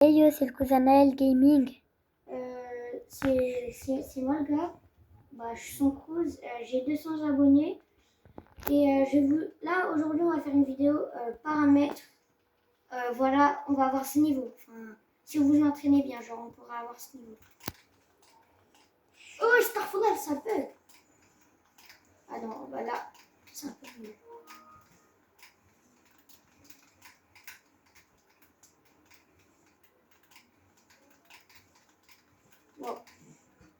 Hey yo, c'est le cousin Naël Gaming. C'est moi le gars. Je suis son cousin, j'ai 200 abonnés. Et là, aujourd'hui, on va faire une vidéo paramètres. Voilà, on va avoir ce niveau. Enfin, si vous vous entraînez bien, genre, on pourra avoir ce niveau. Oh, Starfall, ça bug. Ah non, bah là, c'est un peu mieux. Bon,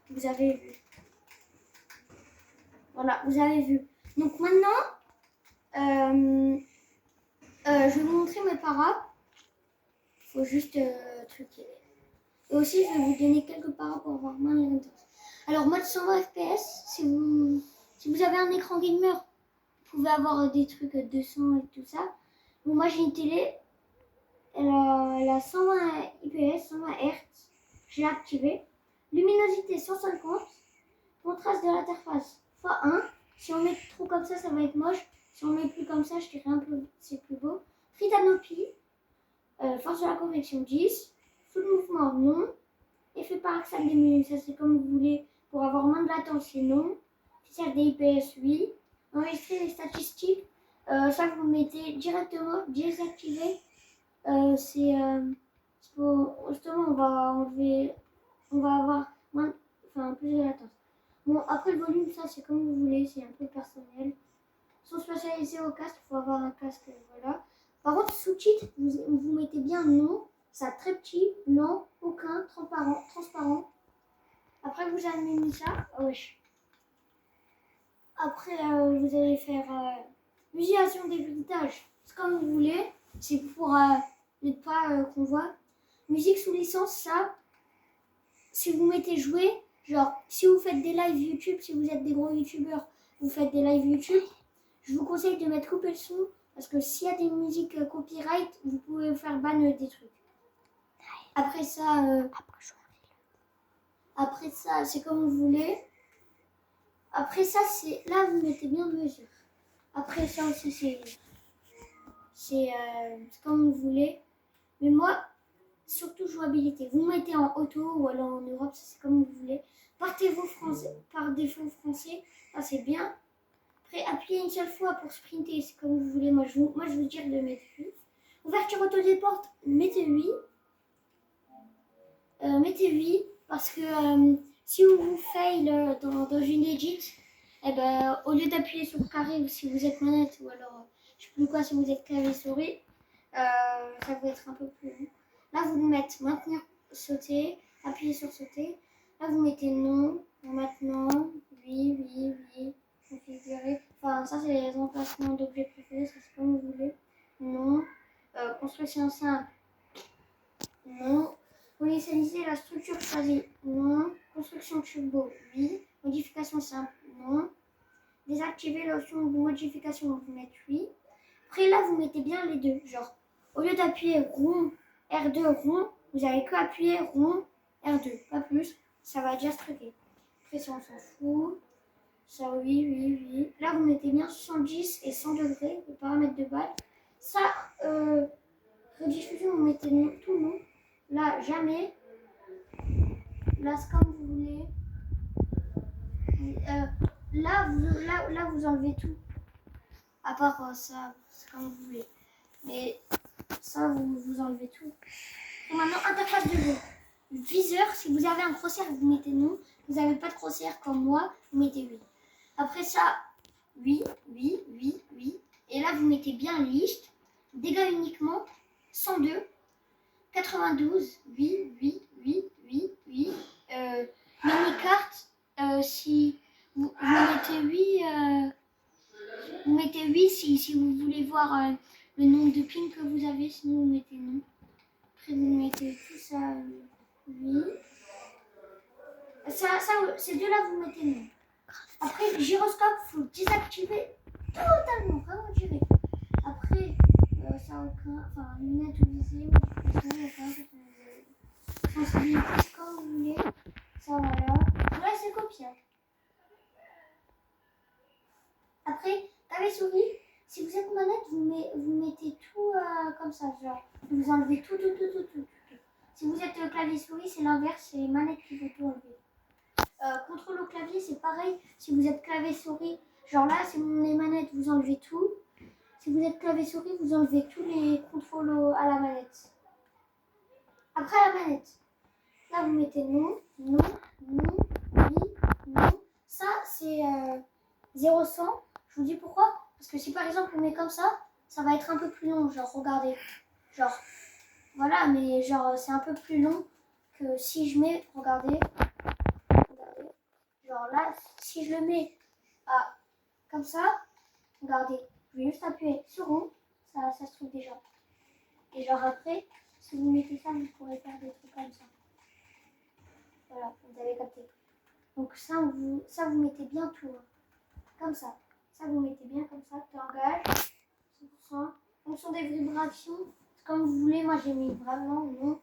vous avez vu. Voilà, vous avez vu. Donc maintenant, je vais vous montrer mes paras. Faut juste truquer. Et aussi, je vais vous donner quelques paras pour avoir moins de temps. Alors, mode 120 FPS, si vous avez un écran gamer, vous pouvez avoir des trucs 200 et tout ça. Donc, moi, j'ai une télé, elle a 120 IPS, 120 Hz. Je l'ai activé. Luminosité 150. Contraste de l'interface x1. Si on met trop comme ça va être moche. Si on met plus comme ça, je dirais un peu, c'est plus beau. Tritanopie. Force de la convection 10. Full mouvement, non. Effet par axe des ça c'est comme vous voulez. Pour avoir moins de latence, c'est non. Officiel des IPS, oui. Enregistrer les statistiques, ça vous mettez directement, désactiver. C'est pour, justement, on va avoir moins, enfin plus de latence. Bon, après le volume, ça c'est comme vous voulez, c'est un peu personnel. Sont spécialisés au casque, il faut avoir un casque, voilà. Par contre, sous-titres, vous mettez bien non, ça très petit, non, aucun, transparent. Après, vous avez mis ça, wesh. Après, vous allez faire visualisation des bruitages, c'est comme vous voulez, c'est pour ne pas qu'on voit. Musique sous licence, ça, si vous mettez jouer, genre si vous faites des lives YouTube, si vous êtes des gros youtubeurs, vous faites des lives YouTube, je vous conseille de mettre couper le son parce que s'il y a des musiques copyright, vous pouvez vous faire ban des trucs. Après ça, c'est comme vous voulez. Après ça, c'est là vous mettez bien mesure. Après ça aussi c'est comme vous voulez. Mais moi, surtout jouabilité. Vous mettez en auto ou alors en Europe, c'est comme vous voulez. Partez-vous français, par défaut français, ça c'est bien. Après, appuyez une seule fois pour sprinter, c'est comme vous voulez. Moi, je vous dire de mettre 8. Ouverture auto des portes, mettez 8. Mettez 8 parce que si vous fail dans une edit, eh ben, au lieu d'appuyer sur carré ou si vous êtes manette ou alors je sais plus quoi si vous êtes clavier souris, ça va être un peu plus long. Là vous mettez maintenir sauter, appuyer sur sauter. Là vous mettez non, maintenant, oui, configurer. Enfin ça c'est les emplacements d'objets préférés, ça c'est comme vous voulez. Non. Construction simple. Non. Initialiser la structure choisie. Non. Construction turbo. Oui. Modification simple. Non. Désactiver l'option de modification. Vous mettez oui. Après là, vous mettez bien les deux. Genre, au lieu d'appuyer rond, R2, rond, vous avez que appuyer rond, R2. Pas plus. Ça va déjà truquer. Après, ça, on s'en fout. Ça, oui. Là, vous mettez bien 110 et 100 degrés, les paramètres de balle. Ça, rediffusion, vous mettez tout non. Là, jamais. Là, c'est comme vous voulez. Là, vous enlevez tout. À part ça, c'est comme vous voulez. Mais ça, vous enlevez tout. Et maintenant, interface de jeu. Viseur, si vous avez un crosshair, vous mettez non. Vous n'avez pas de crosshair comme moi, vous mettez oui. Après ça, oui. Et là, vous mettez bien liste. Dégâts uniquement, 102. 92, oui. Mini-carte, si vous mettez 8, si vous voulez voir le nombre de pins que vous avez, sinon vous mettez non. Après vous mettez tout ça, oui. Ces deux-là, vous mettez non. Après, le gyroscope, il faut désactiver totalement, vraiment direct. Après, ça n'a aucun, enfin, lunettes ou visée, sensibilité, comme vous voulez. Ça, voilà. Là, c'est copiable. Après, clavier souris, si vous êtes manette, vous mettez tout comme ça, genre, vous enlevez tout. clavier souris, c'est l'inverse, c'est les manettes qu'il faut tout enlever. Contrôle au clavier, c'est pareil. Si vous êtes clavier souris, genre là, c'est les manettes, vous enlevez tout. Si vous êtes clavier souris, vous enlevez tous les contrôles à la manette. Après la manette, là vous mettez non, non, non, oui, non. Ça c'est 0-100. Je vous dis pourquoi. Parce que si par exemple on met comme ça va être un peu plus long. Genre regardez, genre voilà, mais genre c'est un peu plus long que si je mets, regardez. Genre là, si je le mets comme ça, regardez, je vais juste appuyer sur rond, ça se trouve déjà. Et genre après, si vous mettez ça, vous pourrez faire des trucs comme ça. Voilà, vous avez capté. Donc ça, vous mettez bien tout. Hein. Comme ça. Ça, vous mettez bien comme ça. T'engages. 100%. Fonction des vibrations. Comme vous voulez. Moi, j'ai mis vraiment non.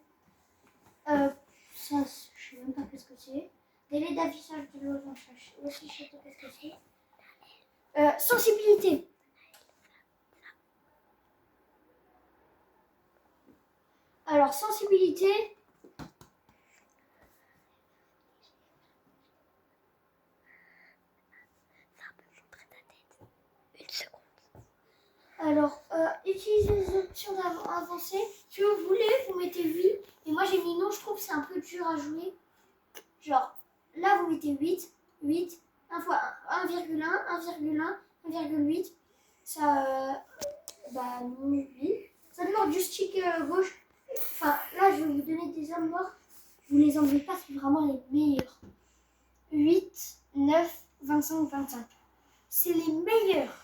Ça, je sais même pas qu'est-ce que c'est. Délai d'affichage de losange. Aussi, je sais pas qu'est-ce que c'est. Sensibilité. Alors, sensibilité. Alors, utilisez les options avancées. Si vous voulez, vous mettez oui. Et moi, j'ai mis non. Je trouve que c'est un peu dur à jouer. Genre, là, vous mettez 8. 8. 1 fois 1,1. 1,1. 1,8. Ça, bah non, oui. Ça demande du stick gauche. Enfin, là, je vais vous donner des hommes morts. Vous les enlevez pas, c'est vraiment les meilleurs. 8, 9, 25, 25. C'est les meilleurs.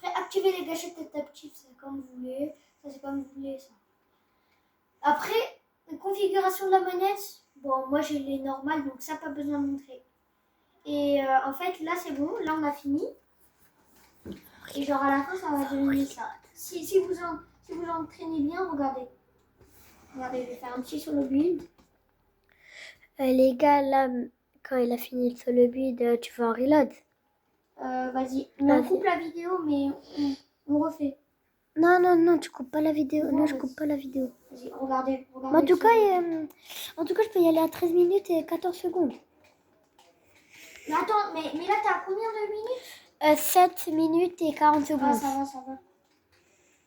Après, activer les gâchettes adaptives, c'est comme vous voulez. Ça, c'est comme vous voulez, ça. Après, la configuration de la manette, bon, moi j'ai les normales, donc ça, pas besoin de montrer. Et en fait, là, c'est bon. Là, on a fini. Et genre, à la fin, ça va donner ça. Si vous entraînez bien, regardez. Regardez, je vais faire un petit solo build. Les gars, là, quand il a fini le solo build, tu veux un reload? Vas-y. On coupe la vidéo, mais on refait. Non, tu coupes pas la vidéo. Non, Je coupe pas la vidéo. Vas-y, regardez. Mais en tout cas, je peux y aller à 13 minutes et 14 secondes. Mais attends, mais là, t'as combien de minutes 7 minutes et 40 secondes. Ah, ça va.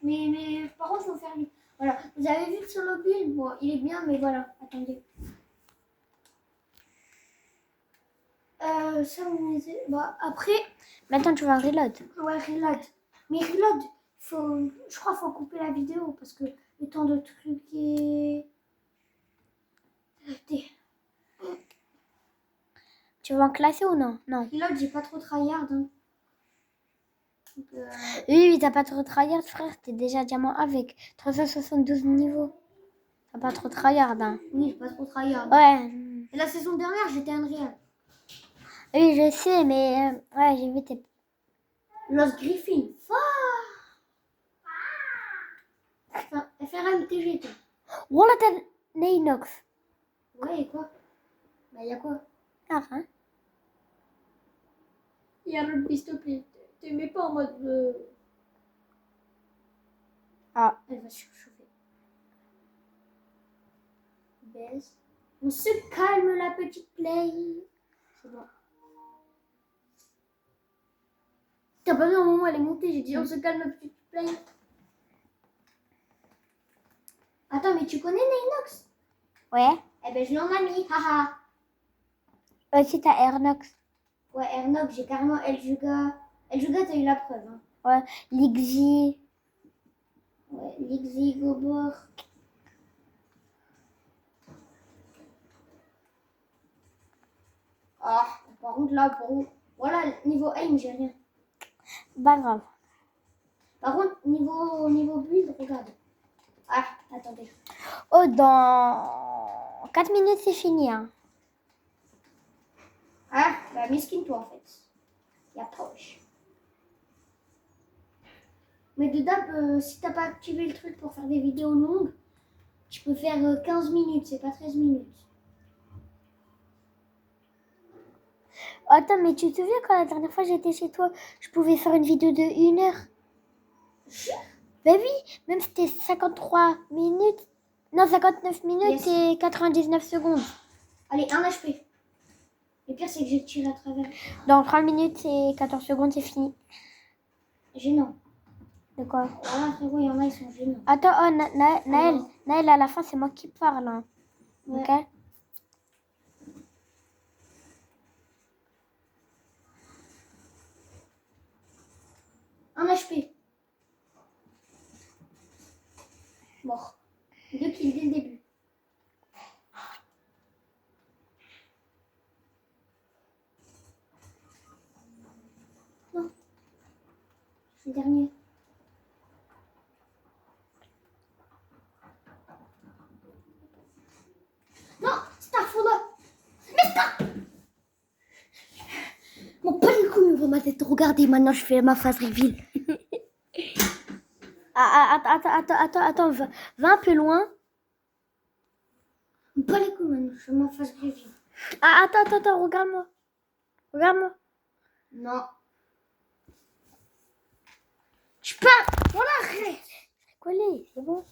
Mais par contre, il faut faire vite. Voilà, vous avez vu le solo build, bon, il est bien, mais voilà, attendez. Ça, vous mettez... Bah, après... Maintenant, tu vas reload. Ouais, reload. Mais reload, je crois qu'il faut couper la vidéo, parce que le temps de truquer... Tu vas en classer ou non? Non. Reload, j'ai pas trop tryhard. Hein. Donc, Oui, t'as pas trop tryhard, frère. T'es déjà diamant avec 372 niveaux. T'as pas trop tryhard, hein. Oui, j'ai pas trop tryhard. Ouais. Et la saison dernière, j'étais Unreal. Oui, je sais, mais... ouais, j'ai vu tes... Lost Griffin. Enfin, FRMTG, toi. Voilà, t'as Neinox. Ouais, et quoi? Bah, y'a quoi? Ah, hein. Il y a le pistolet. Tu mets pas en mode... Ah. Elle va surchauffer. Baisse. On se calme, la petite play. C'est bon. T'as pas vu un moment, elle est montée. J'ai dit, on se calme, la petite play. Attends, mais tu connais Neinox? Ouais. Eh ben, je l'en ai mis. Haha. Aussi, t'as Airnox. Ouais, Airnox, j'ai carrément Eljuga. Eljuga, t'as eu la preuve. Hein. Ouais. Lixi. Ouais, Lixi, Gobor. Ah, par contre, là, voilà, niveau aim, j'ai rien. Pas grave. Par contre, niveau build, regarde. Ah, attendez. Oh, dans 4 minutes, c'est fini, hein. Ah, bah, mesquine-toi, en fait. Y'a poche. Mais de d'hab, si t'as pas activé le truc pour faire des vidéos longues, tu peux faire 15 minutes, c'est pas 13 minutes. Attends, mais tu te souviens quand la dernière fois j'étais chez toi, je pouvais faire une vidéo de 1 heure? Ben oui, même si c'était 53 minutes. Non, 59 minutes Yes. et 99 secondes. Allez, 1 HP. Le pire, c'est que j'ai tiré à travers. Dans 30 minutes et 14 secondes, c'est fini. Gênant. De quoi? Voilà, frérot, il y en a, ils sont gênants. Attends, oh, Naël, Naël, à la fin, c'est moi qui parle. Hein. Ouais. Ok? Un HP. Mort. 2 kills dès le début. Non. C'est le dernier. Non, Starfall. Mais Star... Bon, pas les couilles, on va ma tête. Regardez, maintenant je fais ma phase reveal. Attends, va un peu loin. Pas les couilles, maintenant je fais ma phase reveal. Ah, attends, regarde-moi. Regarde-moi. Non. Je pars. Voilà, arrête. Collé, c'est bon.